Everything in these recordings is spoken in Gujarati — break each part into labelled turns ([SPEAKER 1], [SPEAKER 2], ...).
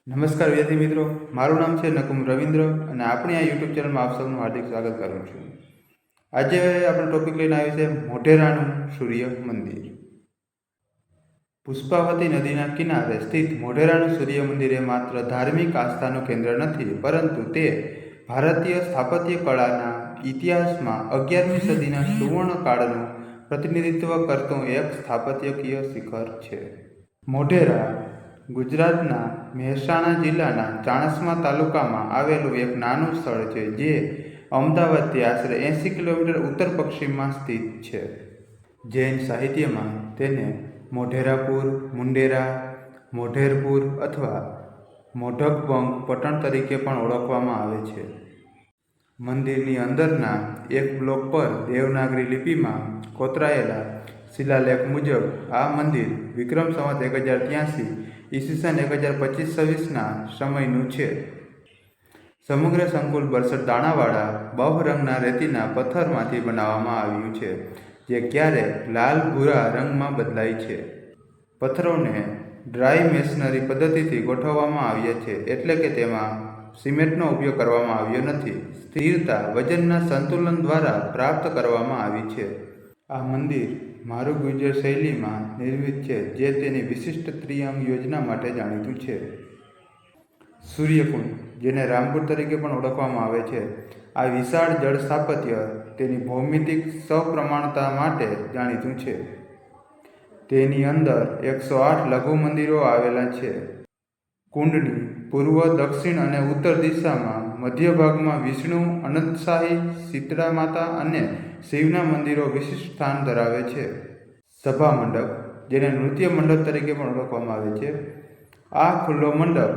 [SPEAKER 1] નમસ્કાર વિદ્યાર્થી મિત્રો, મારું નામ છે નકુમ રવિન્દ્ર અને આપણી આ યુટ્યુબ ચેનલમાં આપ સૌનું હાર્દિક સ્વાગત કરું છું. આજે આપણે ટોપિક લઈને આવ્યું છે મોઢેરાનું સૂર્ય મંદિર. પુષ્પાવતી નદીના કિનારે સ્થિત મોઢેરાનું સૂર્ય મંદિર એ માત્ર ધાર્મિક આસ્થાનું કેન્દ્ર નથી, પરંતુ તે ભારતીય સ્થાપત્ય કળાના ઇતિહાસમાં 11મી સદીના સુવર્ણકાળનું પ્રતિનિધિત્વ કરતું એક સ્થાપત્યકીય શિખર છે. મોઢેરા ગુજરાતના મહેસાણા જિલ્લાના ચાણસ્મા તાલુકામાં આવેલું એક નાનું સ્થળ છે, જે અમદાવાદથી આશરે 80 કિલોમીટર ઉત્તર પશ્ચિમમાં સ્થિત છે. જૈન સાહિત્યમાં તેને મોઢેરાપુર, મુંડેરા, મોઢેરપુર અથવા મોઢકભંગ પట్టણ તરીકે પણ ઓળખવામાં આવે છે. મંદિરની અંદરના એક બ્લોક પર દેવનાગરી લિપિમાં કોતરાયેલા શિલાલેખ મુજબ આ મંદિર વિક્રમ સંવત 1083 ઈસવીસન 1025-26ના સમયનું છે. સમગ્ર સંકુલ 62 દાણાવાળા બફ રંગના રેતીના પથ્થરમાંથી બનાવવામાં આવ્યું છે, જે ક્યારેક લાલ ભૂરા રંગમાં બદલાય છે. પથ્થરોને ડ્રાય મેસનરી પદ્ધતિથી ગોઠવવામાં આવ્યા છે, એટલે કે તેમાં સિમેન્ટનો ઉપયોગ કરવામાં આવ્યો નથી. સ્થિરતા વજનના સંતુલન દ્વારા પ્રાપ્ત કરવામાં આવી છે. આ મંદિર મારુગુજર શૈલીમાં નિર્મિત છે, જે તેની વિશિષ્ટ ત્રિઅંગ યોજના માટે જાણીતું છે. સૂર્યકુંડ, જેને રામકુંડ તરીકે પણ ઓળખવામાં આવે છે, આ વિશાળ જળ સ્થાપત્ય તેની ભૌમિતિક સપ્રમાણતા માટે જાણીતું છે. તેની અંદર 108 લઘુ મંદિરો આવેલા છે. કુંડની પૂર્વ, દક્ષિણ અને ઉત્તર દિશામાં મધ્ય ભાગમાં વિષ્ણુ, અનંતશાહી, શીતળા માતા અને શિવના મંદિરો વિશિષ્ટ સ્થાન ધરાવે છે. સભા મંડપ, જેને નૃત્ય મંડપ તરીકે પણ ઓળખવામાં આવે છે, આ ખુલ્લો મંડપ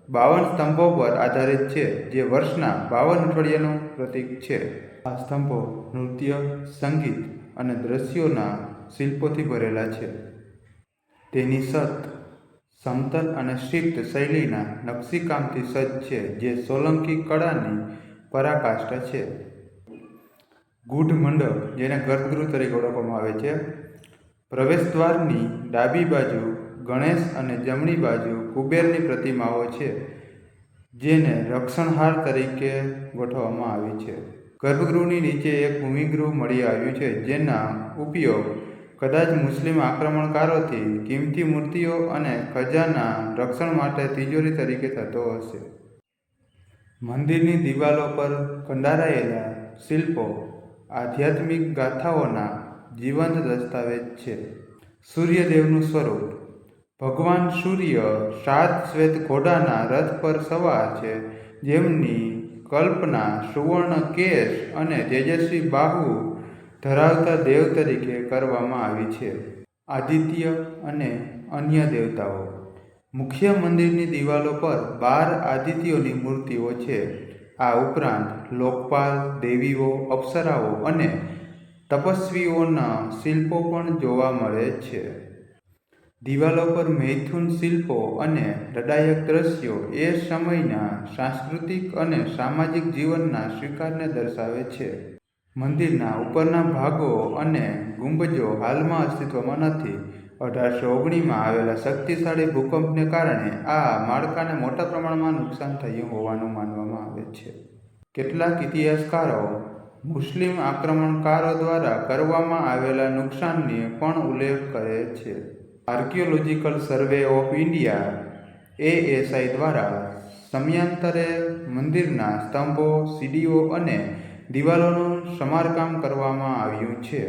[SPEAKER 1] 52 સ્તંભો પર આધારિત છે, જે વર્ષના 52 અઠવાડિયાનું પ્રતીક છે. આ સ્તંભો નૃત્ય, સંગીત અને દ્રશ્યોના શિલ્પોથી ભરેલા છે. તેની છત સમતલ અને શિફ્ટ શૈલીના નકશીકામથી સજ્જ છે, જે સોલંકી કળાની પરાકાષ્ઠા છે. ગૂઢ મંડપ, જેને ગર્ભગૃહ તરીકે ઓળખવામાં આવે છે, પ્રવેશદ્વારની ડાબી બાજુ ગણેશ અને જમણી બાજુ કુબેરની પ્રતિમાઓ છે, જેને રક્ષણહાર તરીકે ગોઠવવામાં આવી છે. ગર્ભગૃહની નીચે એક ભૂમિગૃહ મળી આવ્યું છે, જેના ઉપયોગ કદાચ મુસ્લિમ આક્રમણકારોથી કિંમતી મૂર્તિઓ અને ખજાના રક્ષણ માટે તિજોરી તરીકે થતો હશે. મંદિરની દિવાલો પર કંડારાયેલા શિલ્પો આધ્યાત્મિક ગાથાઓના જીવંત દસ્તાવેજ છે. સૂર્યદેવનું સ્વરૂપ. ભગવાન સૂર્ય 7 શ્વેત ઘોડાના રથ પર સવાર છે, જેમની કલ્પના સુવર્ણ કેશ અને તેજસ્વી બાહુ ધરાવતા દેવ તરીકે કરવામાં આવી છે. આદિત્ય અને અન્ય દેવતાઓ. મુખ્ય મંદિરની દિવાલો પર 12 આદિત્યોની મૂર્તિઓ છે. આ ઉપરાંત લોકપાલ, દેવીઓ, અપ્સરાઓ અને તપસ્વીઓના શિલ્પો પણ જોવા મળે છે. દિવાલો પર મૈથુન શિલ્પો અને લડાયક દ્રશ્યો એ સમયના સાંસ્કૃતિક અને સામાજિક જીવનના સ્વીકારને દર્શાવે છે. મંદિરના ઉપરના ભાગો અને ગુંબજો હાલમાં અસ્તિત્વમાં નથી. 1819માં આવેલા શક્તિશાળી ભૂકંપને કારણે આ માળખાને મોટા પ્રમાણમાં નુકસાન થયું હોવાનું માનવામાં આવે છે. કેટલાક ઇતિહાસકારો મુસ્લિમ આક્રમણકારો દ્વારા કરવામાં આવેલા નુકસાનની પણ ઉલ્લેખ કરે છે. Archaeological survey of India ASI દ્વારા સમયાંતરે મંદિરના સ્તંભો, સીડીઓ અને દિવાલોનું સમારકામ કરવામાં આવ્યું છે.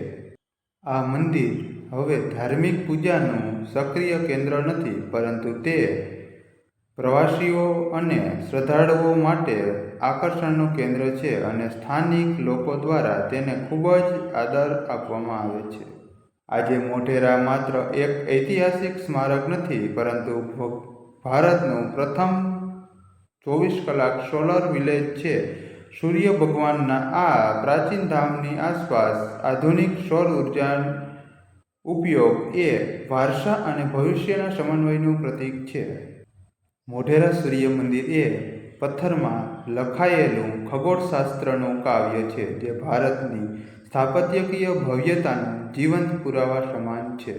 [SPEAKER 1] આ મંદિર હવે ધાર્મિક પૂજાનું સક્રિય કેન્દ્ર નથી, પરંતુ તે પ્રવાસીઓ અને શ્રદ્ધાળુઓ માટે આકર્ષણનું કેન્દ્ર છે અને સ્થાનિક લોકો દ્વારા તેને ખૂબ જ આદર આપવામાં આવે છે. આજે મોઢેરા માત્ર એક ઐતિહાસિક સ્મારક નથી, પરંતુ ભારતનું પ્રથમ 24 કલાક સોલર વિલેજ છે. સૂર્ય ભગવાનના આ પ્રાચીન ધામની આસપાસ આધુનિક સૌર ઉર્જાનો ઉપયોગ એ વારસા અને ભવિષ્યના સમન્વયનું પ્રતીક છે. મોઢેરા સૂર્ય મંદિર એ પથ્થરમાં લખાયેલું ખગોળશાસ્ત્રનું કાવ્ય છે, જે ભારતની સ્થાપત્યકીય ભવ્યતાના જીવંત પુરાવા સમાન છે.